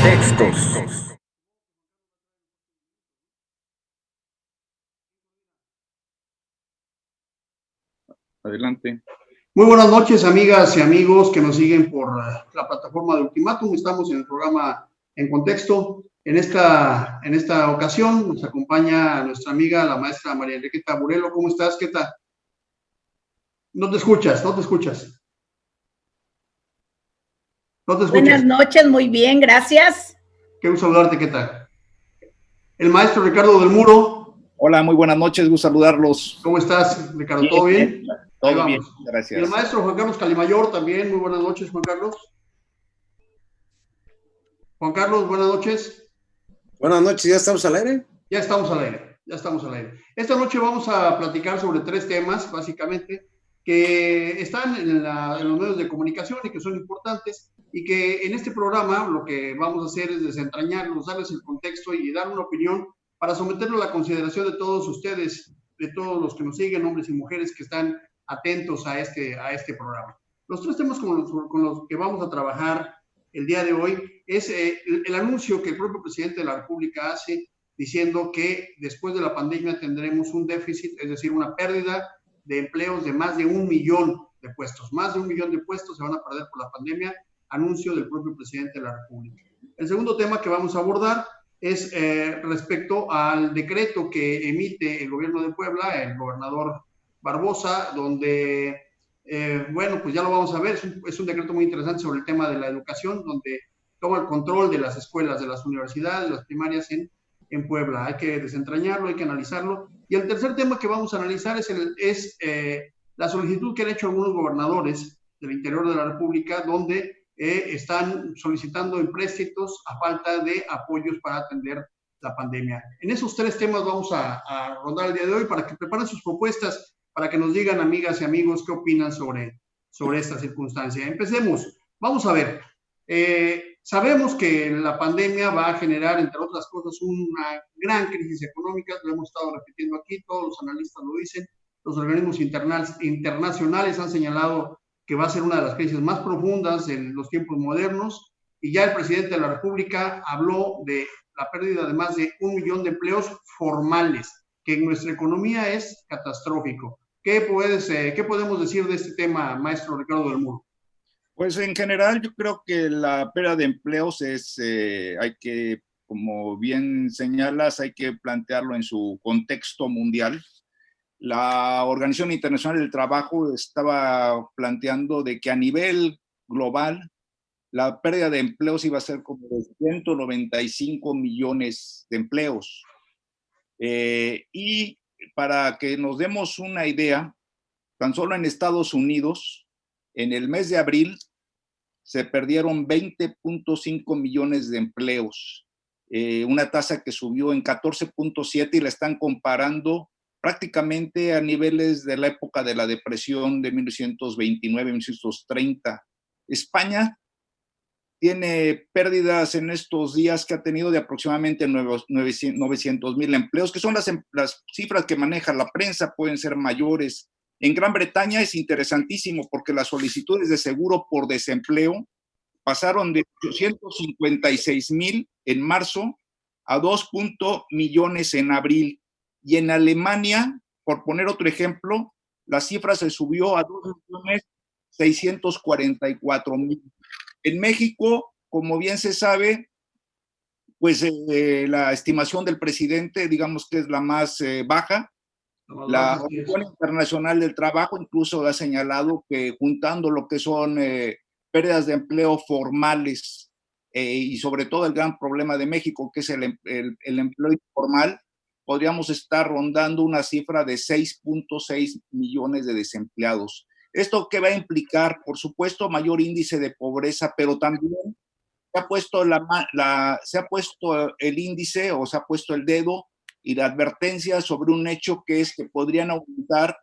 Contextos. Adelante. Muy buenas noches, amigas y amigos que nos siguen por la plataforma de Ultimátum. Estamos en el programa En Contexto. En esta ocasión nos acompaña nuestra amiga, la maestra María Enriqueta Burelo. ¿Cómo estás, Queta? No te escuchas. Buenas noches, muy bien, gracias. Qué gusto saludarte, Queta. El maestro Ricardo del Muro. Hola, muy buenas noches, gusto saludarlos. ¿Cómo estás, Ricardo? ¿Todo bien? Todo bien, gracias. Y el maestro Juan Carlos Calimayor también. Muy buenas noches, Juan Carlos. Juan Carlos, buenas noches. Buenas noches, ¿ya estamos al aire? Ya estamos al aire. Esta noche vamos a platicar sobre 3 temas, básicamente, que están en los medios de comunicación y que son importantes, y que en este programa lo que vamos a hacer es desentrañarlos, darles el contexto y dar una opinión para someterlo a la consideración de todos ustedes, de todos los que nos siguen, hombres y mujeres que están atentos a este programa. Los 3 temas con los que vamos a trabajar el día de hoy es el anuncio que el propio presidente de la República hace diciendo que después de la pandemia tendremos un déficit, es decir, una pérdida de empleos de más de 1 millón de puestos. Más de 1 millón de puestos se van a perder por la pandemia, anuncio del propio presidente de la República. El segundo tema que vamos a abordar es respecto al decreto que emite el gobierno de Puebla, el gobernador Barbosa, donde bueno, pues ya lo vamos a ver, es un decreto muy interesante sobre el tema de la educación, donde toma el control de las escuelas, de las universidades, de las primarias en Puebla. Hay que desentrañarlo, hay que analizarlo. Y el tercer tema que vamos a analizar es la solicitud que han hecho algunos gobernadores del interior de la República, donde están solicitando empréstitos a falta de apoyos para atender la pandemia. En esos 3 temas vamos a rondar el día de hoy para que preparen sus propuestas, para que nos digan, amigas y amigos, qué opinan sobre esta circunstancia. Empecemos. Vamos a ver. Sabemos que la pandemia va a generar, entre otras cosas, una gran crisis económica. Lo hemos estado repitiendo aquí, todos los analistas lo dicen. Los organismos internacionales han señalado que va a ser una de las crisis más profundas en los tiempos modernos. Y ya el presidente de la República habló de la pérdida de más de 1 millón de empleos formales, que en nuestra economía es catastrófico. ¿Qué podemos decir de este tema, maestro Ricardo del Muro? Pues en general yo creo que la pérdida de empleos hay que, como bien señalas, hay que plantearlo en su contexto mundial. La Organización Internacional del Trabajo estaba planteando de que a nivel global la pérdida de empleos iba a ser como de 195 millones de empleos. Y para que nos demos una idea, tan solo en Estados Unidos, en el mes de abril, se perdieron 20.5 millones de empleos, una tasa que subió en 14.7 y la están comparando prácticamente a niveles de la época de la depresión de 1929-1930. España tiene pérdidas en estos días que ha tenido de aproximadamente 900,000 empleos, que son las cifras que maneja la prensa, pueden ser mayores. En Gran Bretaña es interesantísimo porque las solicitudes de seguro por desempleo pasaron de 856,000 en marzo a 2 millones en abril. Y en Alemania, por poner otro ejemplo, la cifra se subió a 2.644.000. En México, como bien se sabe, pues la estimación del presidente, digamos que es la más baja. La Organización Internacional del Trabajo incluso ha señalado que juntando lo que son pérdidas de empleo formales y sobre todo el gran problema de México, que es el empleo informal, podríamos estar rondando una cifra de 6.6 millones de desempleados. ¿Esto qué va a implicar? Por supuesto, mayor índice de pobreza, pero también se ha puesto el índice o se ha puesto el dedo y la advertencia sobre un hecho que es que podrían aumentar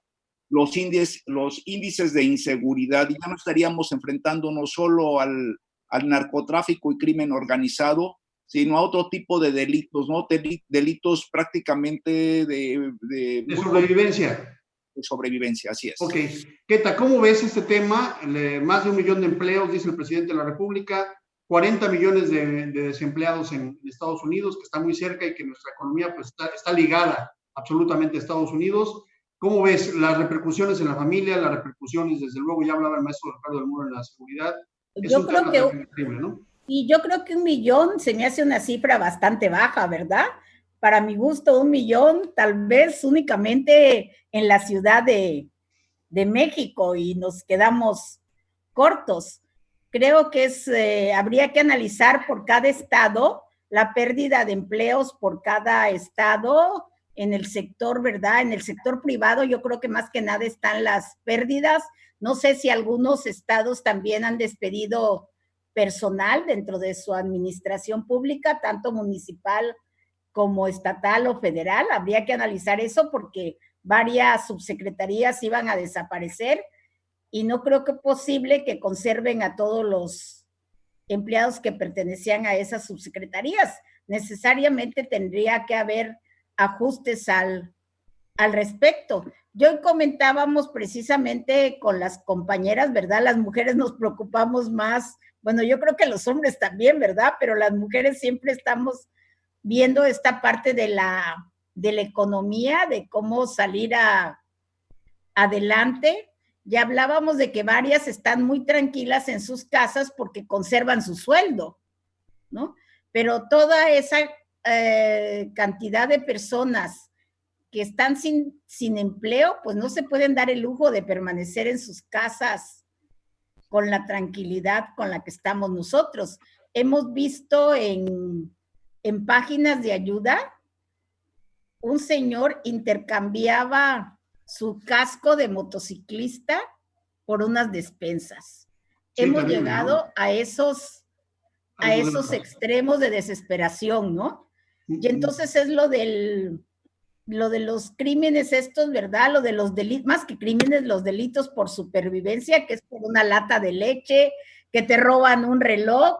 los índices de inseguridad y ya no estaríamos enfrentándonos solo al narcotráfico y crimen organizado, sino a otro tipo de delitos, ¿no? Delitos prácticamente de sobrevivencia. De sobrevivencia, así es. Ok. Queta, ¿cómo ves este tema? Más de 1 millón de empleos, dice el presidente de la República. 40 millones de desempleados en Estados Unidos, que está muy cerca y que nuestra economía pues, está ligada absolutamente a Estados Unidos. ¿Cómo ves las repercusiones en la familia, las repercusiones, desde luego, ya hablaba el maestro Ricardo del Muro, en la seguridad? Es yo un creo tema que, terrible, ¿no? y yo creo que 1 millón se me hace una cifra bastante baja, ¿verdad? Para mi gusto, 1 millón, tal vez únicamente en la Ciudad de México, y nos quedamos cortos. Creo que habría que analizar por cada estado la pérdida de empleos por cada estado en el sector, ¿verdad? En el sector privado yo creo que más que nada están las pérdidas. No sé si algunos estados también han despedido personal dentro de su administración pública, tanto municipal como estatal o federal. Habría que analizar eso porque varias subsecretarías iban a desaparecer y no creo que es posible que conserven a todos los empleados que pertenecían a esas subsecretarías. Necesariamente tendría que haber ajustes al respecto. Yo comentábamos precisamente con las compañeras, ¿verdad? Las mujeres nos preocupamos más, bueno, yo creo que los hombres también, ¿verdad? Pero las mujeres siempre estamos viendo esta parte de la economía, de cómo salir adelante. Ya hablábamos de que varias están muy tranquilas en sus casas porque conservan su sueldo, ¿no? Pero toda esa cantidad de personas que están sin empleo, pues no se pueden dar el lujo de permanecer en sus casas con la tranquilidad con la que estamos nosotros. Hemos visto en páginas de ayuda, un señor intercambiaba su casco de motociclista por unas despensas. Sí, hemos también llegado, ¿no?, a esos extremos de desesperación, ¿no? Y entonces es lo de los crímenes estos, ¿verdad? Lo de los delitos, más que crímenes, los delitos por supervivencia, que es por una lata de leche, que te roban un reloj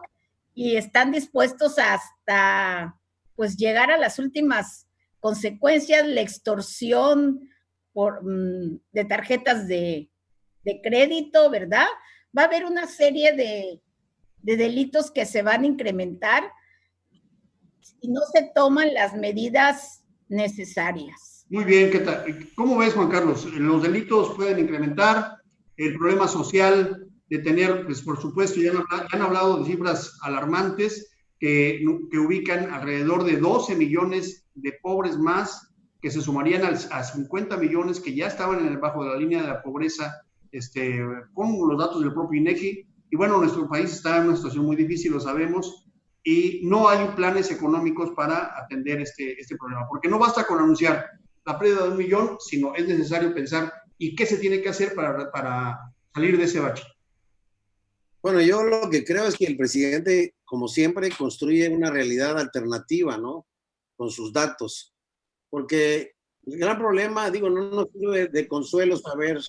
y están dispuestos hasta, pues, llegar a las últimas consecuencias, la extorsión de tarjetas de crédito, ¿verdad? Va a haber una serie de delitos que se van a incrementar si no se toman las medidas necesarias. Muy bien, ¿qué tal? ¿Cómo ves, Juan Carlos? Los delitos pueden incrementar, el problema social de tener, pues por supuesto, ya han hablado de cifras alarmantes que ubican alrededor de 12 millones de pobres más, que se sumarían a 50 millones que ya estaban bajo la línea de la pobreza, con los datos del propio INEGI. Y bueno, nuestro país está en una situación muy difícil, lo sabemos, y no hay planes económicos para atender este problema, porque no basta con anunciar la pérdida de 1 millón, sino es necesario pensar y qué se tiene que hacer para salir de ese bache. Bueno, yo lo que creo es que el presidente, como siempre, construye una realidad alternativa, ¿no? Con sus datos, porque el gran problema, digo, no nos sirve de consuelo saber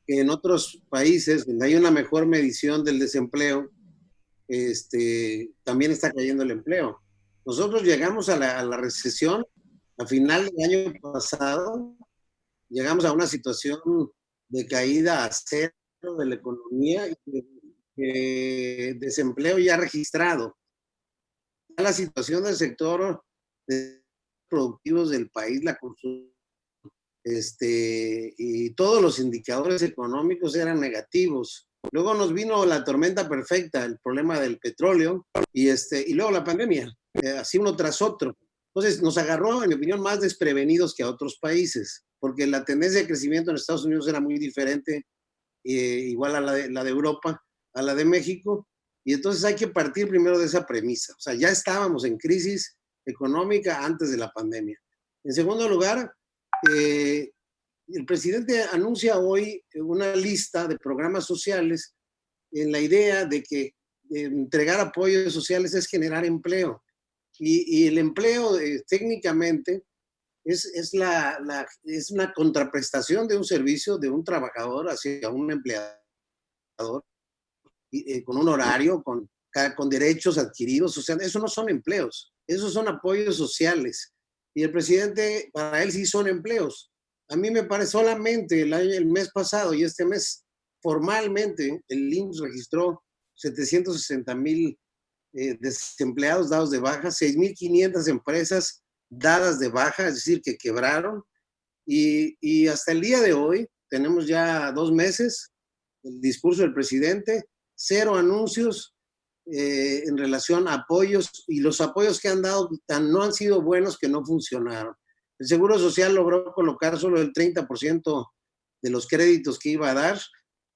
que en otros países donde hay una mejor medición del desempleo, también está cayendo el empleo. Nosotros llegamos a la recesión a final del año pasado, llegamos a una situación de caída a cero de la economía y de desempleo ya registrado. La situación del sector de productivos del país, la construcción, y todos los indicadores económicos eran negativos. Luego nos vino la tormenta perfecta, el problema del petróleo y luego la pandemia, así uno tras otro. Entonces nos agarró, en mi opinión, más desprevenidos que a otros países, porque la tendencia de crecimiento en Estados Unidos era muy diferente, igual a la de Europa, a la de México, y entonces hay que partir primero de esa premisa. O sea, ya estábamos en crisis económica antes de la pandemia. En segundo lugar, el presidente anuncia hoy una lista de programas sociales en la idea de que entregar apoyos sociales es generar empleo. Y el empleo técnicamente es una contraprestación de un servicio de un trabajador hacia un empleador, con un horario, con derechos adquiridos. O sea, eso no son empleos, esos son apoyos sociales. Y el presidente, para él sí son empleos. A mí me parece solamente el mes pasado y este mes, formalmente, el IMSS registró 760,000 desempleados dados de baja, 6.500 empresas dadas de baja, es decir, que quebraron. Y hasta el día de hoy, tenemos ya 2 meses, el discurso del presidente, 0 anuncios en relación a apoyos, y los apoyos que han dado no han sido buenos, que no funcionaron. El Seguro Social logró colocar solo el 30% de los créditos que iba a dar.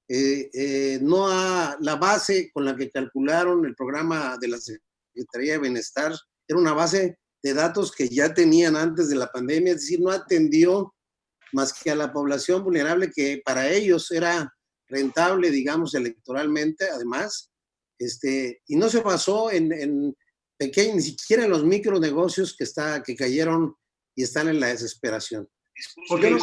La base con la que calcularon el programa de la Secretaría de Bienestar era una base de datos que ya tenían antes de la pandemia, es decir, no atendió más que a la población vulnerable, que para ellos era rentable, digamos, electoralmente, además, y no se basó en pequeños, ni siquiera en los micronegocios que cayeron y están en la desesperación. Porque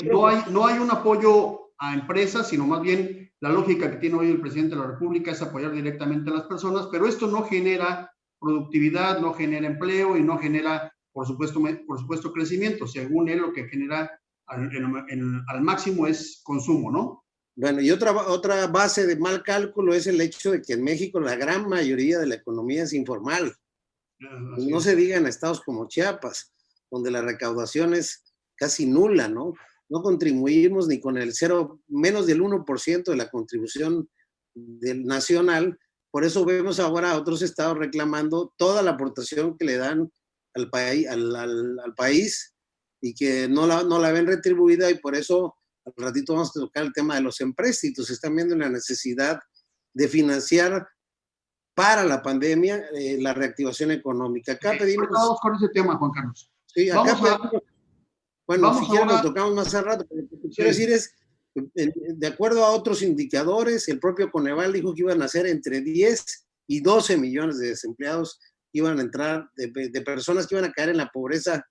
no hay un apoyo a empresas, sino más bien la lógica que tiene hoy el presidente de la República es apoyar directamente a las personas, pero esto no genera productividad, no genera empleo y no genera, por supuesto, crecimiento. Según él, lo que genera al máximo es consumo, ¿no? Bueno, y otra base de mal cálculo es el hecho de que en México la gran mayoría de la economía es informal. No se diga en estados como Chiapas, donde la recaudación es casi nula, ¿no? No contribuimos ni con menos del 1% de la contribución nacional. Por eso vemos ahora a otros estados reclamando toda la aportación que le dan al país y que no la ven retribuida, y por eso al ratito vamos a tocar el tema de los empréstitos. Están viendo la necesidad de financiar para la pandemia la reactivación económica. Acá pedimos... Vamos con ese tema, Juan Carlos. Sí, acá pedimos... Bueno, si quieren lo tocamos más al rato, pero lo que quiero decir es, de acuerdo a otros indicadores, el propio Coneval dijo que iban a ser entre 10 y 12 millones de desempleados, iban a entrar, de personas que iban a caer en la pobreza,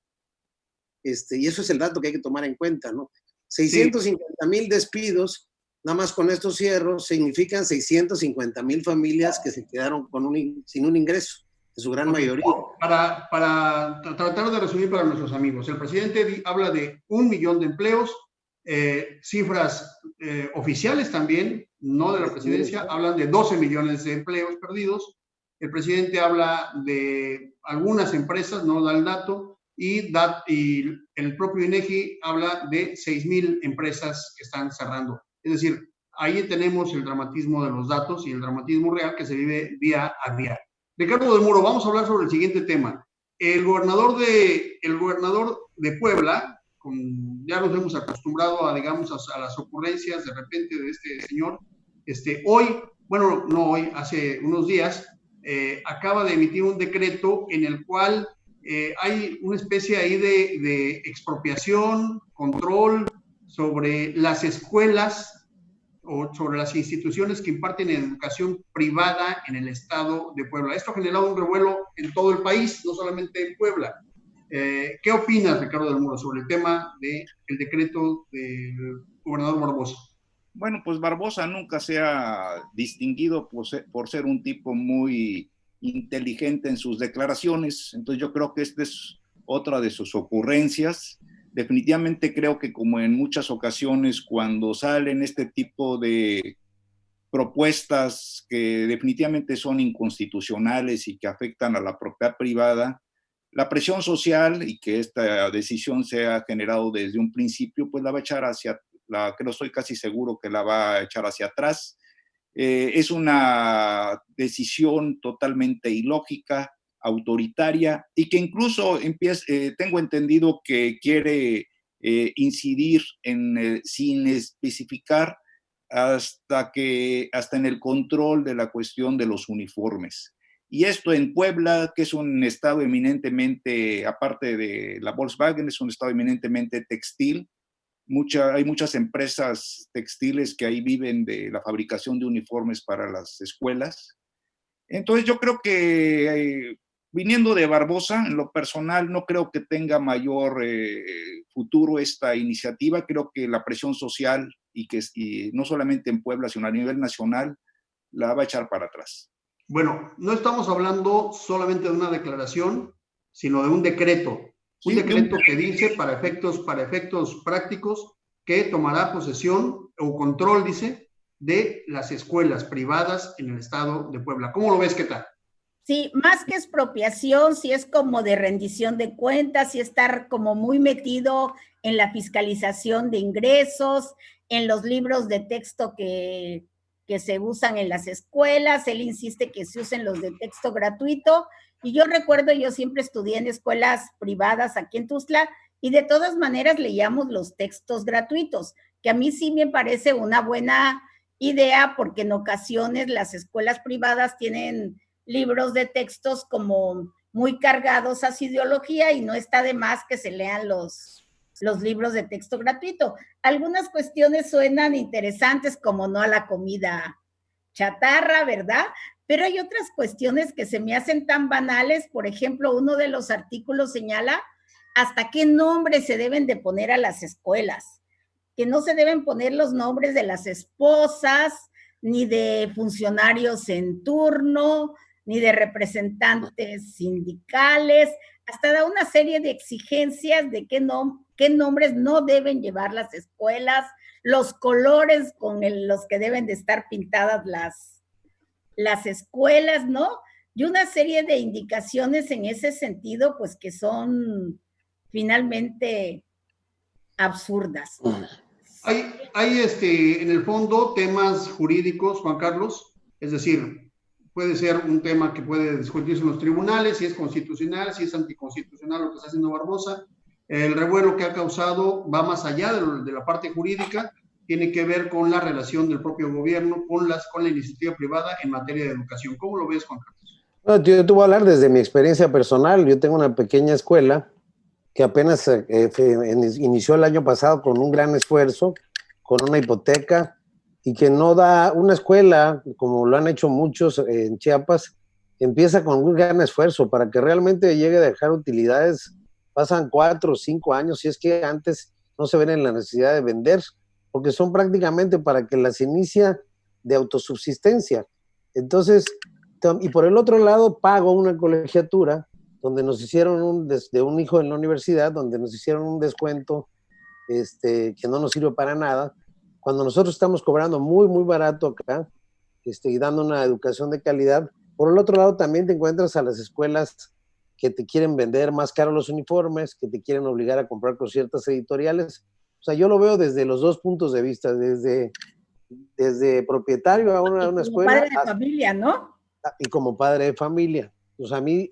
y eso es el dato que hay que tomar en cuenta, ¿no? 650,000 despidos, nada más con estos cierros, significan 650,000 familias que se quedaron sin un ingreso, en su gran mayoría. Para tratar de resumir para nuestros amigos, el presidente habla de 1 millón de empleos, cifras oficiales también, no de la presidencia, hablan de 12 millones de empleos perdidos. El presidente habla de algunas empresas, no da el dato, y el propio INEGI habla de 6,000 empresas que están cerrando. Es decir, ahí tenemos el dramatismo de los datos y el dramatismo real que se vive día a día. Ricardo del Muro, vamos a hablar sobre el siguiente tema. El gobernador de Puebla, ya nos hemos acostumbrado a, digamos, a las ocurrencias de repente de este señor, hace unos días, acaba de emitir un decreto en el cual hay una especie ahí de expropiación, control sobre las escuelas o sobre las instituciones que imparten educación privada en el estado de Puebla. Esto ha generado un revuelo en todo el país, no solamente en Puebla. ¿Qué opinas, Ricardo del Muro, sobre el tema del decreto del gobernador Barbosa? Bueno, pues Barbosa nunca se ha distinguido por ser un tipo muy inteligente en sus declaraciones, entonces yo creo que esta es otra de sus ocurrencias. Definitivamente creo que, como en muchas ocasiones cuando salen este tipo de propuestas que definitivamente son inconstitucionales y que afectan a la propiedad privada, la presión social, y que esta decisión se ha generado desde un principio, pues la va a echar creo, estoy casi seguro que la va a echar hacia atrás. Es una decisión totalmente ilógica, autoritaria, y que incluso tengo entendido que quiere incidir sin especificar hasta en el control de la cuestión de los uniformes. Y esto en Puebla, que es un estado eminentemente, aparte de la Volkswagen, es un estado eminentemente textil. Hay muchas empresas textiles que ahí viven de la fabricación de uniformes para las escuelas. Entonces yo creo que viniendo de Barbosa, en lo personal no creo que tenga mayor futuro esta iniciativa. Creo que la presión social, y no solamente en Puebla, sino a nivel nacional, la va a echar para atrás. Bueno, no estamos hablando solamente de una declaración, sino de un decreto. Un decreto que dice, para efectos prácticos, que tomará posesión o control, dice, de las escuelas privadas en el estado de Puebla. ¿Cómo lo ves? ¿Qué tal? Sí, más que expropiación, sí es como de rendición de cuentas, sí estar como muy metido en la fiscalización de ingresos, en los libros de texto que se usan en las escuelas. Él insiste que se usen los de texto gratuito. Y yo recuerdo, yo siempre estudié en escuelas privadas aquí en Tuzla y de todas maneras leíamos los textos gratuitos, que a mí sí me parece una buena idea porque en ocasiones las escuelas privadas tienen libros de textos como muy cargados a su ideología y no está de más que se lean los libros de texto gratuito. Algunas cuestiones suenan interesantes como no a la comida chatarra, ¿verdad? Pero hay otras cuestiones que se me hacen tan banales. Por ejemplo, uno de los artículos señala hasta qué nombres se deben de poner a las escuelas, que no se deben poner los nombres de las esposas, ni de funcionarios en turno, ni de representantes sindicales, hasta da una serie de exigencias de qué nombres no deben llevar las escuelas, los colores con los que deben de estar pintadas las escuelas, ¿no? Y una serie de indicaciones en ese sentido, pues que son finalmente absurdas. Hay en el fondo temas jurídicos, Juan Carlos, es decir, puede ser un tema que puede discutirse en los tribunales, si es constitucional, si es anticonstitucional lo que está haciendo Barbosa. El revuelo que ha causado va más allá de la parte jurídica, tiene que ver con la relación del propio gobierno con la iniciativa privada en materia de educación. ¿Cómo lo ves, Juan Carlos? No, yo te voy a hablar desde mi experiencia personal. Yo tengo una pequeña escuela que apenas inició el año pasado con un gran esfuerzo, con una hipoteca, y que no da una escuela, como lo han hecho muchos en Chiapas, empieza con un gran esfuerzo para que realmente llegue a dejar utilidades. Pasan 4 o 5 años, si es que antes no se ven en la necesidad de vender, porque son prácticamente para que las inicia de autosubsistencia. Entonces, y por el otro lado, pago una colegiatura donde nos hicieron de un hijo en la universidad, donde nos hicieron un descuento que no nos sirve para nada, cuando nosotros estamos cobrando muy, muy barato acá y dando una educación de calidad. Por el otro lado, también te encuentras a las escuelas que te quieren vender más caros los uniformes, que te quieren obligar a comprar con ciertas editoriales. O sea, yo lo veo desde los dos puntos de vista, desde propietario a una escuela. Padre de familia, ¿no? Y como padre de familia. Pues a mí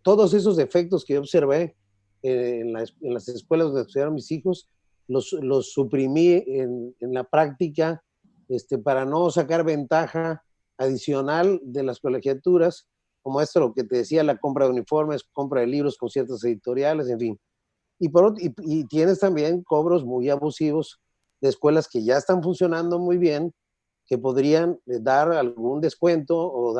todos esos defectos que yo observé en las escuelas donde estudiaron mis hijos, los suprimí en la práctica para no sacar ventaja adicional de las colegiaturas, como esto lo que te decía, la compra de uniformes, compra de libros con ciertas editoriales, en fin. Y tienes también cobros muy abusivos de escuelas que ya están funcionando muy bien, que podrían dar algún descuento o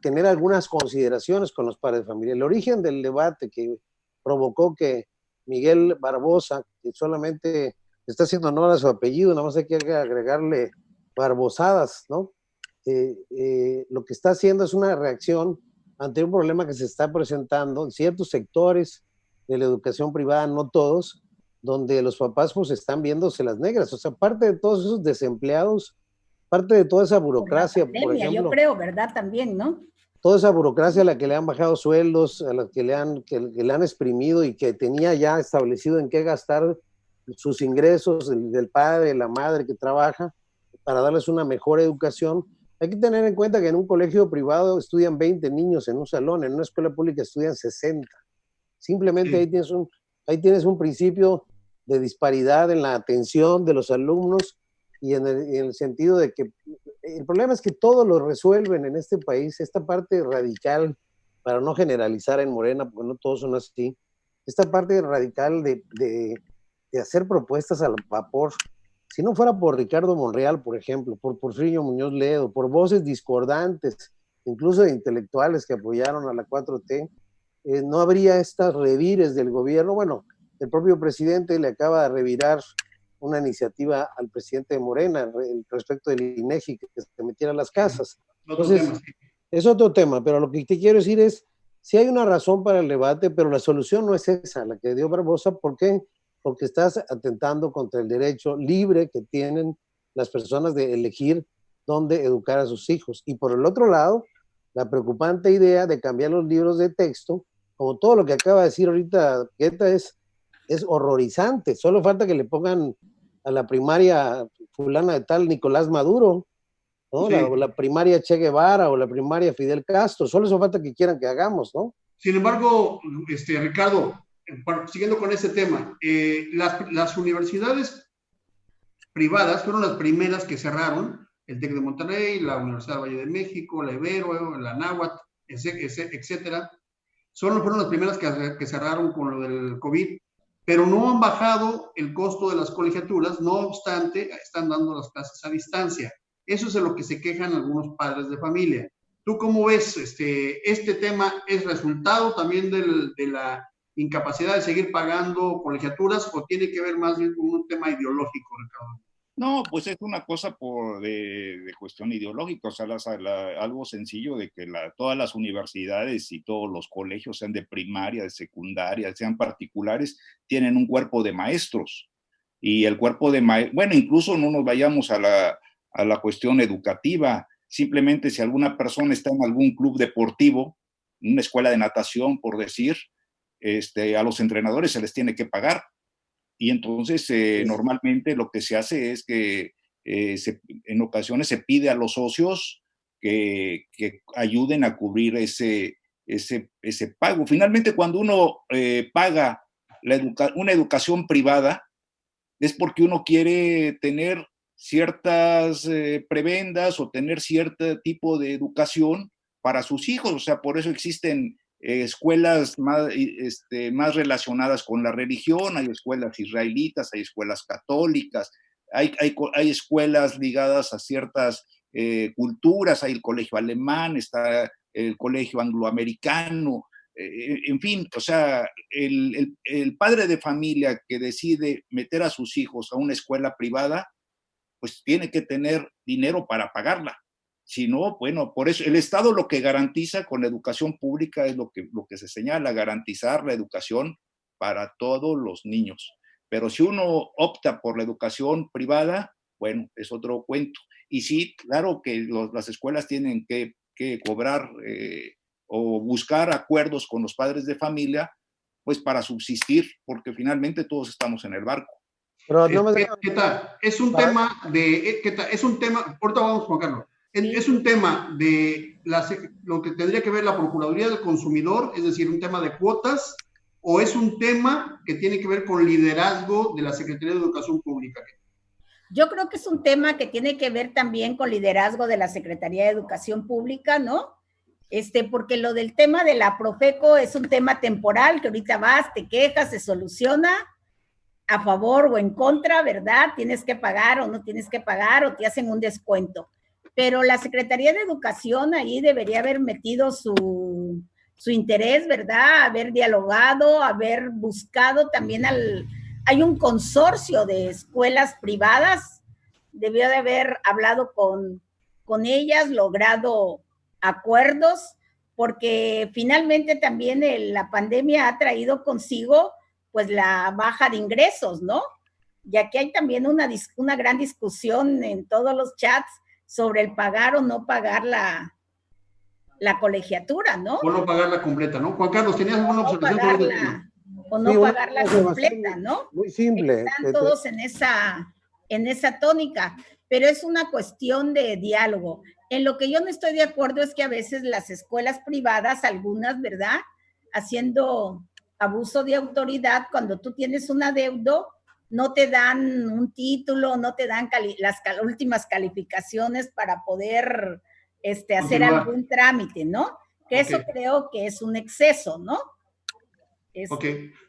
tener algunas consideraciones con los padres de familia. El origen del debate que provocó que Miguel Barbosa, que solamente está haciendo honor a su apellido, nada más hay que agregarle barbosadas, ¿no? Lo que está haciendo es una reacción ante un problema que se está presentando en ciertos sectores de la educación privada, no todos, donde los papás pues están viéndose las negras. O sea, parte de todos esos desempleados, parte de toda esa burocracia, pandemia, por ejemplo. Yo creo, ¿verdad? También, ¿no? Toda esa burocracia a la que le han bajado sueldos, a la que le han exprimido y que tenía ya establecido en qué gastar sus ingresos del padre, de la madre que trabaja, para darles una mejor educación. Hay que tener en cuenta que en un colegio privado estudian 20 niños en un salón, en una escuela pública estudian 60. Simplemente ahí tienes un principio de disparidad en la atención de los alumnos y en el sentido de que el problema es que todo lo resuelven en este país, esta parte radical, para no generalizar en Morena, porque no todos son así, esta parte radical de hacer propuestas al vapor. Si no fuera por Ricardo Monreal, por ejemplo, por Porfirio Muñoz Ledo, por voces discordantes, incluso de intelectuales que apoyaron a la 4T, no habría estas revires del gobierno. Bueno, el propio presidente le acaba de revirar una iniciativa al presidente de Morena respecto del INEGI, que se metiera a las casas. Entonces, es otro tema, pero lo que te quiero decir es, sí hay una razón para el debate, pero la solución no es esa, la que dio Barbosa. ¿Por qué? Porque estás atentando contra el derecho libre que tienen las personas de elegir dónde educar a sus hijos. Y por el otro lado, la preocupante idea de cambiar los libros de texto, como todo lo que acaba de decir ahorita Guetta es horrorizante. Solo falta que le pongan a la primaria fulana de tal Nicolás Maduro, ¿no? Sí. O la primaria Che Guevara o la primaria Fidel Castro. Solo eso falta que quieran que hagamos, ¿no? Sin embargo, Ricardo, siguiendo con este tema, las universidades privadas fueron las primeras que cerraron, el TEC de Monterrey, la Universidad del Valle de México, la Ibero, la Náhuatl, etcétera. Fueron las primeras que cerraron con lo del COVID, pero no han bajado el costo de las colegiaturas, no obstante, están dando las clases a distancia. Eso es de lo que se quejan algunos padres de familia. ¿Tú cómo ves este tema? ¿Es resultado también de la incapacidad de seguir pagando colegiaturas o tiene que ver más bien con un tema ideológico, Ricardo? No, pues es una cosa de cuestión ideológica, o sea, algo sencillo de que todas las universidades y todos los colegios, sean de primaria, de secundaria, sean particulares, tienen un cuerpo de maestros. Y el cuerpo de maestros, bueno, incluso no nos vayamos a la cuestión educativa, simplemente si alguna persona está en algún club deportivo, una escuela de natación, por decir, a los entrenadores se les tiene que pagar. Y entonces normalmente lo que se hace es que en ocasiones se pide a los socios que ayuden a cubrir ese pago. Finalmente, cuando uno paga una educación privada, es porque uno quiere tener ciertas prebendas o tener cierto tipo de educación para sus hijos. O sea, por eso existen escuelas más relacionadas con la religión, hay escuelas israelitas, hay escuelas católicas, hay escuelas ligadas a ciertas culturas, hay el colegio alemán, está el colegio angloamericano, en fin, o sea, el padre de familia que decide meter a sus hijos a una escuela privada, pues tiene que tener dinero para pagarla. Si no, bueno, por eso el Estado lo que garantiza con la educación pública es lo que se señala, garantizar la educación para todos los niños. Pero si uno opta por la educación privada, bueno, es otro cuento. Y sí, claro que las escuelas tienen que cobrar o buscar acuerdos con los padres de familia, pues para subsistir, porque finalmente todos estamos en el barco. Pero no ¿Qué tal? Es un tema ahorita vamos con Carlos. Es un tema de lo que tendría que ver la Procuraduría del Consumidor, es decir, un tema de cuotas, o es un tema que tiene que ver con liderazgo de la Secretaría de Educación Pública. Yo creo que es un tema que tiene que ver también con liderazgo de la Secretaría de Educación Pública, ¿no? Porque lo del tema de la Profeco es un tema temporal, que ahorita vas, te quejas, se soluciona a favor o en contra, ¿verdad? Tienes que pagar o no tienes que pagar o te hacen un descuento. Pero la Secretaría de Educación ahí debería haber metido su interés, ¿verdad? Haber dialogado, haber buscado también hay un consorcio de escuelas privadas, debió de haber hablado con ellas, logrado acuerdos, porque finalmente también la pandemia ha traído consigo pues la baja de ingresos, ¿no? Ya que hay también una gran discusión en todos los chats sobre el pagar o no pagar la colegiatura, ¿no? O no pagarla completa, ¿no? Juan Carlos, ¿tenías alguna observación sobre el tema? O no pagarla completa, ¿no? Muy simple. Están todos en esa tónica, pero es una cuestión de diálogo. En lo que yo no estoy de acuerdo es que a veces las escuelas privadas, algunas, ¿verdad? Haciendo abuso de autoridad, cuando tú tienes un adeudo, no te dan un título, no te dan las últimas calificaciones para poder hacer algún trámite, ¿no? Que eso creo que es un exceso, ¿no? Ok.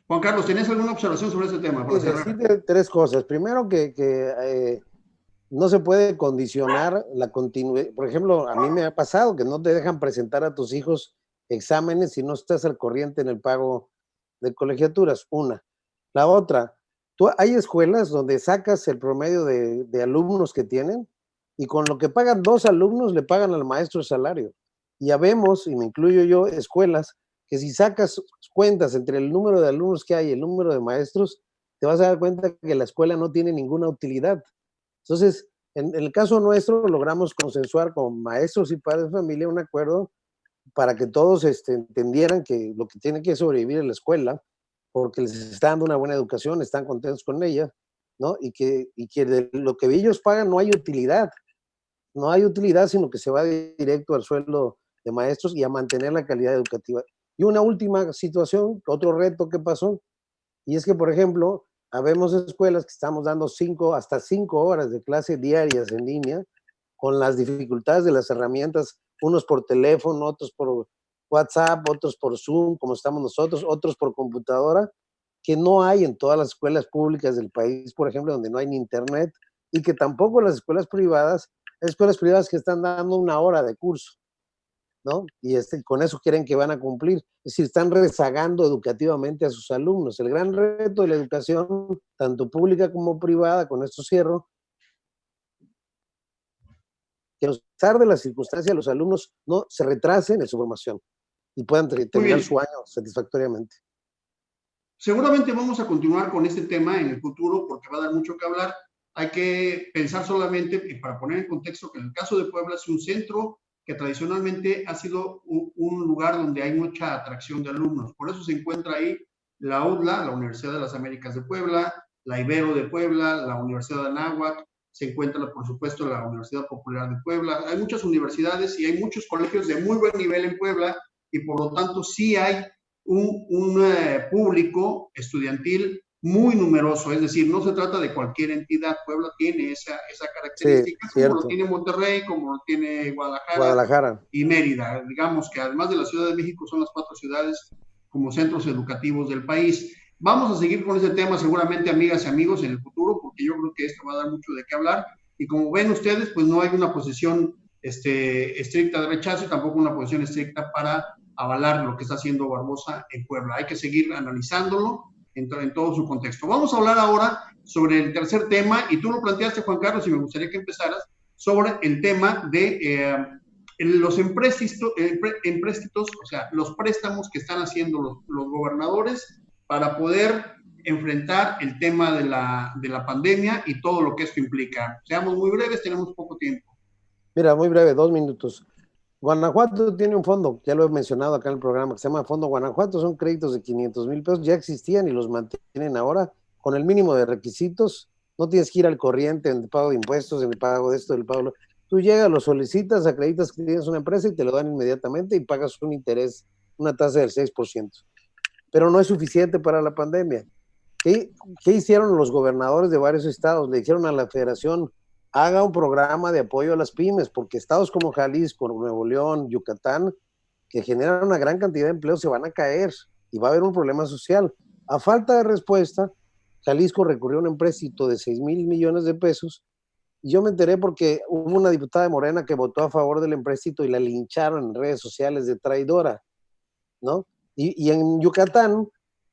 Juan Carlos, ¿tenías alguna observación sobre este tema? Sí, tres cosas. Primero, que no se puede condicionar la continuidad. Por ejemplo, a mí me ha pasado que no te dejan presentar a tus hijos exámenes si no estás al corriente en el pago de colegiaturas, una. La otra, hay escuelas donde sacas el promedio de alumnos que tienen y con lo que pagan 2 alumnos le pagan al maestro el salario. Y ya vemos, y me incluyo yo, escuelas que si sacas cuentas entre el número de alumnos que hay y el número de maestros, te vas a dar cuenta que la escuela no tiene ninguna utilidad. Entonces, en el caso nuestro, logramos consensuar con maestros y padres de familia un acuerdo para que todos entendieran que lo que tiene que sobrevivir es la escuela, porque les está dando una buena educación, están contentos con ella, ¿no? Y que de lo que ellos pagan no hay utilidad, sino que se va directo al sueldo de maestros y a mantener la calidad educativa. Y una última situación, otro reto que pasó, y es que, por ejemplo, habemos escuelas que estamos dando hasta 5 horas de clase diarias en línea, con las dificultades de las herramientas, unos por teléfono, otros por WhatsApp, otros por Zoom, como estamos nosotros, otros por computadora, que no hay en todas las escuelas públicas del país, por ejemplo, donde no hay ni internet, y que tampoco las escuelas privadas, hay escuelas privadas que están dando 1 hora de curso, ¿no? Y con eso quieren que van a cumplir. Es decir, están rezagando educativamente a sus alumnos. El gran reto de la educación, tanto pública como privada, con esto cierro, que a pesar de las circunstancias, los alumnos no se retrasen en su formación y puedan terminar su año satisfactoriamente. Seguramente vamos a continuar con este tema en el futuro porque va a dar mucho que hablar. Hay que pensar solamente, para poner en contexto, que en el caso de Puebla es un centro que tradicionalmente ha sido un lugar donde hay mucha atracción de alumnos. Por eso se encuentra ahí la UDLA, la Universidad de las Américas de Puebla, la Ibero de Puebla, la Universidad de Anáhuac, se encuentra, por supuesto, la Universidad Popular de Puebla. Hay muchas universidades y hay muchos colegios de muy buen nivel en Puebla y por lo tanto sí hay un público estudiantil muy numeroso, es decir, no se trata de cualquier entidad. Puebla tiene esa característica, sí, como lo tiene Monterrey, como lo tiene Guadalajara y Mérida. Digamos que además de la Ciudad de México son las 4 ciudades como centros educativos del país. Vamos a seguir con ese tema seguramente, amigas y amigos, en el futuro, porque yo creo que esto va a dar mucho de qué hablar. Y como ven ustedes, pues no hay una posición estricta de rechazo y tampoco una posición estricta para avalar lo que está haciendo Barbosa en Puebla. Hay que seguir analizándolo en todo su contexto. Vamos a hablar ahora sobre el tercer tema, y tú lo planteaste, Juan Carlos, y me gustaría que empezaras sobre el tema de los empréstitos, o sea, los préstamos que están haciendo los gobernadores para poder enfrentar el tema de la pandemia y todo lo que esto implica. Seamos muy breves, tenemos poco tiempo. Mira, muy breve, 2 minutos. Guanajuato tiene un fondo, ya lo he mencionado acá en el programa, que se llama Fondo Guanajuato, son créditos de 500,000 pesos, ya existían y los mantienen ahora con el mínimo de requisitos, no tienes que ir al corriente en el pago de impuestos, en el pago de esto, del pago. Tú llegas, lo solicitas, acreditas que tienes una empresa y te lo dan inmediatamente y pagas un interés, una tasa del 6%. Pero no es suficiente para la pandemia. ¿Qué hicieron los gobernadores de varios estados? Le dijeron a la federación, haga un programa de apoyo a las pymes, porque estados como Jalisco, Nuevo León, Yucatán, que generan una gran cantidad de empleos, se van a caer y va a haber un problema social. A falta de respuesta, Jalisco recurrió a un empréstito de 6,000 millones de pesos y yo me enteré porque hubo una diputada de Morena que votó a favor del empréstito y la lincharon en redes sociales de traidora, ¿no? Y en Yucatán,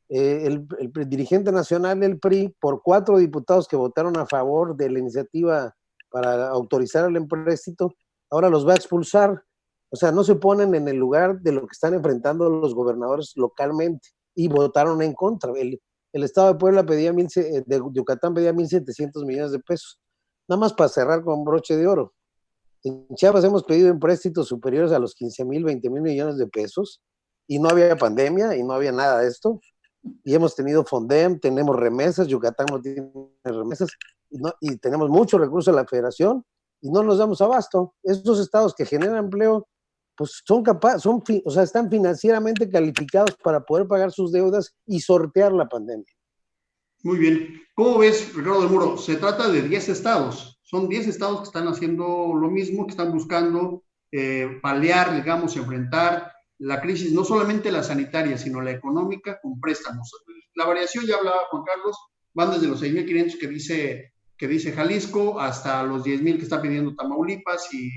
el dirigente nacional del PRI, por 4 diputados que votaron a favor de la iniciativa para autorizar el empréstito, ahora los va a expulsar. O sea, no se ponen en el lugar de lo que están enfrentando los gobernadores localmente y votaron en contra. El estado de Puebla pedía de Yucatán pedía 1,700 millones de pesos. Nada más para cerrar con broche de oro. En Chiapas hemos pedido empréstitos superiores a los 15,000, 20,000 millones de pesos y no había pandemia y no había nada de esto. Y hemos tenido Fondem, tenemos remesas, Yucatán no tiene remesas, y tenemos muchos recursos en la federación y no nos damos abasto. Estos estados que generan empleo, pues están financieramente calificados para poder pagar sus deudas y sortear la pandemia. Muy bien. ¿Cómo ves, Ricardo del Muro? Se trata de 10 estados. Son 10 estados que están haciendo lo mismo, que están buscando paliar, digamos, enfrentar la crisis, no solamente la sanitaria, sino la económica, con préstamos. La variación, ya hablaba Juan Carlos, van desde los 6,500 que dice Jalisco hasta los 10,000 que está pidiendo Tamaulipas, y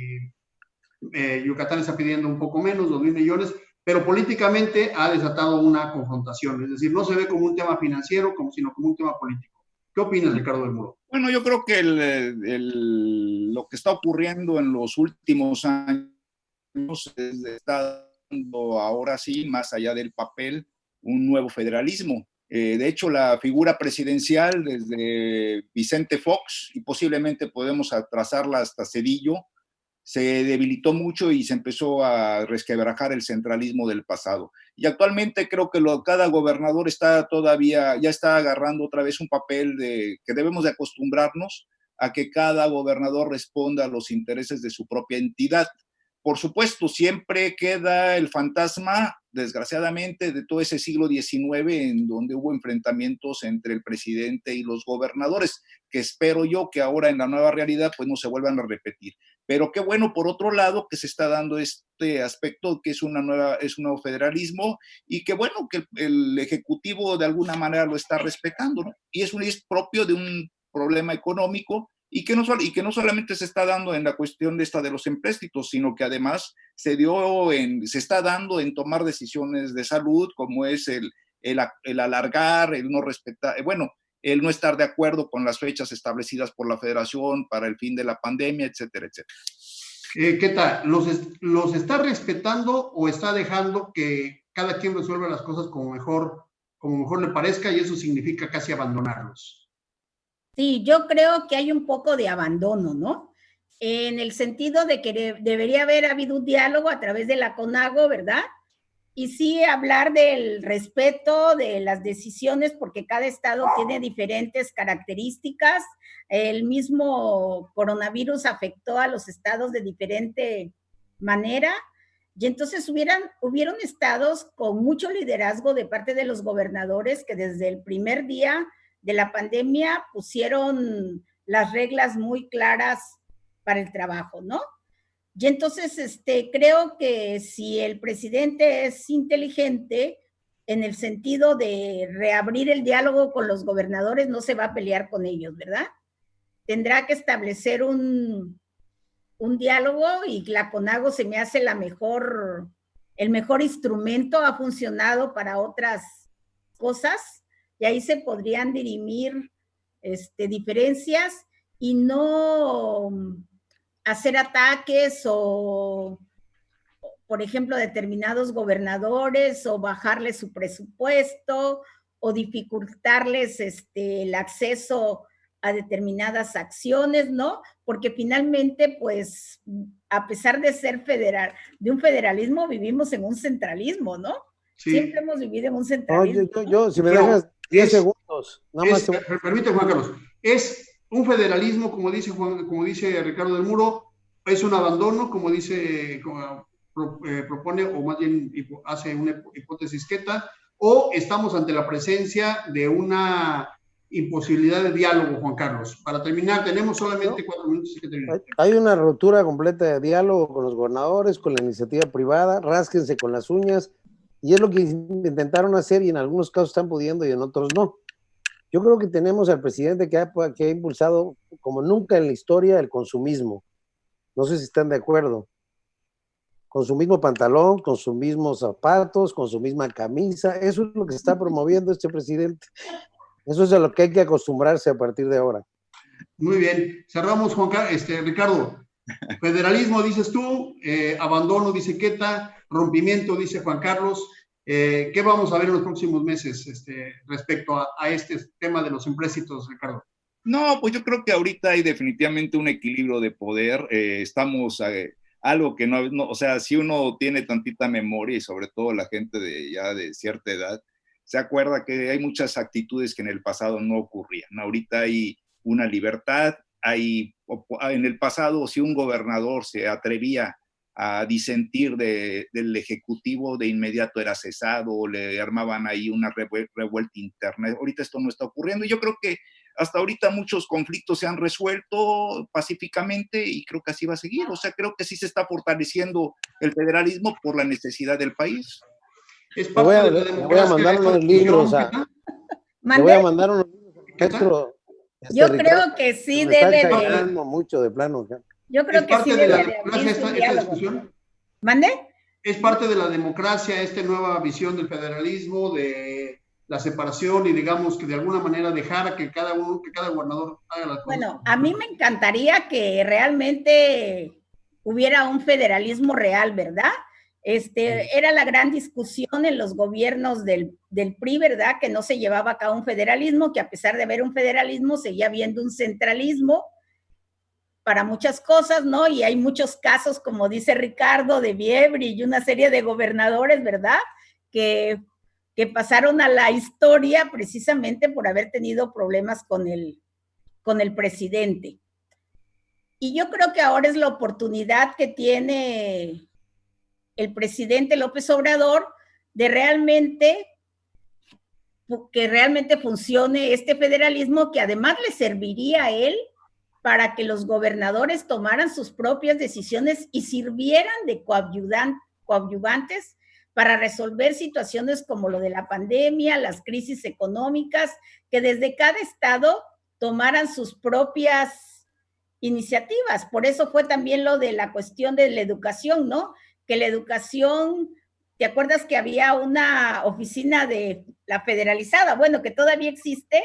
Yucatán está pidiendo un poco menos, 2,000 millones, pero políticamente ha desatado una confrontación. Es decir, no se ve como un tema financiero, sino como un tema político. ¿Qué opinas, Ricardo del Muro? Bueno, yo creo que lo que está ocurriendo en los últimos años está dando ahora sí, más allá del papel, un nuevo federalismo. De hecho, la figura presidencial desde Vicente Fox, y posiblemente podemos atrasarla hasta Zedillo, se debilitó mucho y se empezó a resquebrajar el centralismo del pasado. Y actualmente creo que cada gobernador ya está agarrando otra vez un papel que debemos de acostumbrarnos a que cada gobernador responda a los intereses de su propia entidad. Por supuesto, siempre queda el fantasma, desgraciadamente, de todo ese siglo XIX en donde hubo enfrentamientos entre el presidente y los gobernadores, que espero yo que ahora en la nueva realidad pues no se vuelvan a repetir. Pero qué bueno, por otro lado, que se está dando este aspecto que es un nuevo federalismo y que bueno, que el Ejecutivo de alguna manera lo está respetando, ¿no? Y es propio de un problema económico y que no solamente se está dando en la cuestión de los empréstitos, sino que además se está dando en tomar decisiones de salud, como es el alargar, el no respetar, el no estar de acuerdo con las fechas establecidas por la Federación para el fin de la pandemia, etcétera, etcétera. ¿Qué tal? ¿Los está respetando o está dejando que cada quien resuelva las cosas como mejor le parezca y eso significa casi abandonarlos? Sí, yo creo que hay un poco de abandono, ¿no? En el sentido de que debería haber habido un diálogo a través de la CONAGO, ¿verdad? Y sí hablar del respeto de las decisiones, porque cada estado tiene diferentes características. El mismo coronavirus afectó a los estados de diferente manera. Y entonces hubieron estados con mucho liderazgo de parte de los gobernadores que desde el primer día de la pandemia pusieron las reglas muy claras para el trabajo, ¿no? Y entonces creo que si el presidente es inteligente en el sentido de reabrir el diálogo con los gobernadores, no se va a pelear con ellos, ¿verdad? Tendrá que establecer un diálogo y la CONAGO se me hace el mejor instrumento, ha funcionado para otras cosas y ahí se podrían dirimir diferencias y no hacer ataques o, por ejemplo, determinados gobernadores o bajarles su presupuesto o dificultarles el acceso a determinadas acciones, ¿no? Porque finalmente, pues, a pesar de ser de un federalismo, vivimos en un centralismo, ¿no? Sí. Siempre hemos vivido en un centralismo. Yo si me dejas 10 segundos, nada más. Permíteme, Juan Carlos, es un federalismo, como dice Ricardo del Muro, es un abandono, como propone, o más bien hace una hipótesis queta, o estamos ante la presencia de una imposibilidad de diálogo, Juan Carlos. Para terminar, tenemos solamente 4 minutos. Hay una ruptura completa de diálogo con los gobernadores, con la iniciativa privada, rásquense con las uñas, y es lo que intentaron hacer y en algunos casos están pudiendo y en otros no. Yo creo que tenemos al presidente que ha impulsado como nunca en la historia el consumismo. No sé si están de acuerdo. Con su mismo pantalón, con sus mismos zapatos, con su misma camisa. Eso es lo que está promoviendo este presidente. Eso es a lo que hay que acostumbrarse a partir de ahora. Muy bien. Cerramos, Ricardo. Federalismo, dices tú. Abandono, dice Queta. Rompimiento, dice Juan Carlos. ¿Qué vamos a ver en los próximos meses respecto a este tema de los empréstitos, Ricardo? No, pues yo creo que ahorita hay definitivamente un equilibrio de poder. Estamos algo que no, o sea, si uno tiene tantita memoria y sobre todo la gente ya de cierta edad, se acuerda que hay muchas actitudes que en el pasado no ocurrían. Ahorita hay una libertad, en el pasado si un gobernador se atrevía a disentir del Ejecutivo, de inmediato era cesado o le armaban ahí una revuelta interna. Ahorita esto no está ocurriendo y yo creo que hasta ahorita muchos conflictos se han resuelto pacíficamente y creo que así va a seguir. O sea, creo que sí se está fortaleciendo el federalismo por la necesidad del país. Es parte de la democracia. Voy a mandar unos libros le voy a mandar unos libros. Yo creo que sí debe de... mucho de plano. Yo creo que sí debe de abrir su diálogo. ¿Mande? Es parte de la democracia esta nueva visión del federalismo, de la separación y digamos que de alguna manera dejar que cada gobernador haga las cosas. Bueno, a mí me encantaría que realmente hubiera un federalismo real, ¿verdad? Era la gran discusión en los gobiernos del PRI, ¿verdad? Que no se llevaba a cabo un federalismo, que a pesar de haber un federalismo seguía habiendo un centralismo para muchas cosas, ¿no? Y hay muchos casos, como dice Ricardo, de Biebri y una serie de gobernadores, ¿verdad? Que pasaron a la historia precisamente por haber tenido problemas con el presidente. Y yo creo que ahora es la oportunidad que tiene el presidente López Obrador de que realmente funcione este federalismo, que además le serviría a él para que los gobernadores tomaran sus propias decisiones y sirvieran de coadyuvantes para resolver situaciones como lo de la pandemia, las crisis económicas, que desde cada estado tomaran sus propias iniciativas. Por eso fue también lo de la cuestión de la educación, ¿no? Que la educación, ¿te acuerdas que había una oficina de la federalizada? Bueno, que todavía existe,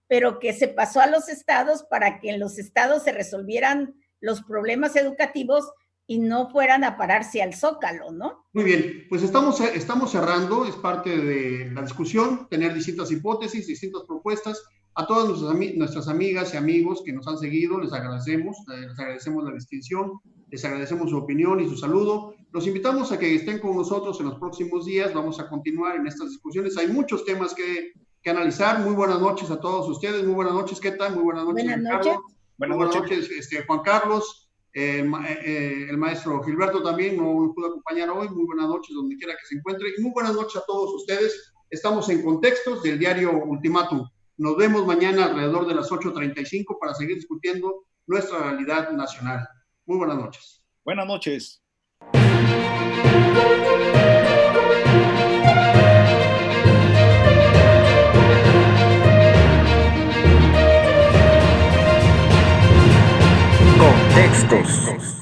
pero que se pasó a los estados para que en los estados se resolvieran los problemas educativos y no fueran a pararse al Zócalo, ¿no? Muy bien, pues estamos cerrando, es parte de la discusión, tener distintas hipótesis, distintas propuestas. A todas nuestras amigas y amigos que nos han seguido, les agradecemos la distinción, les agradecemos su opinión y su saludo. Los invitamos a que estén con nosotros en los próximos días, vamos a continuar en estas discusiones. Hay muchos temas que analizar. Muy buenas noches a todos ustedes, muy buenas noches, ¿qué tal? Muy buenas noches, Ricardo. Buenas noches, Juan Carlos, el maestro Gilberto también no nos pudo acompañar hoy. Muy buenas noches donde quiera que se encuentre y muy buenas noches a todos ustedes. Estamos en Contextos del diario Ultimátum. Nos vemos mañana alrededor de las 8:35 para seguir discutiendo nuestra realidad nacional. Muy buenas noches. Buenas noches. Contextos.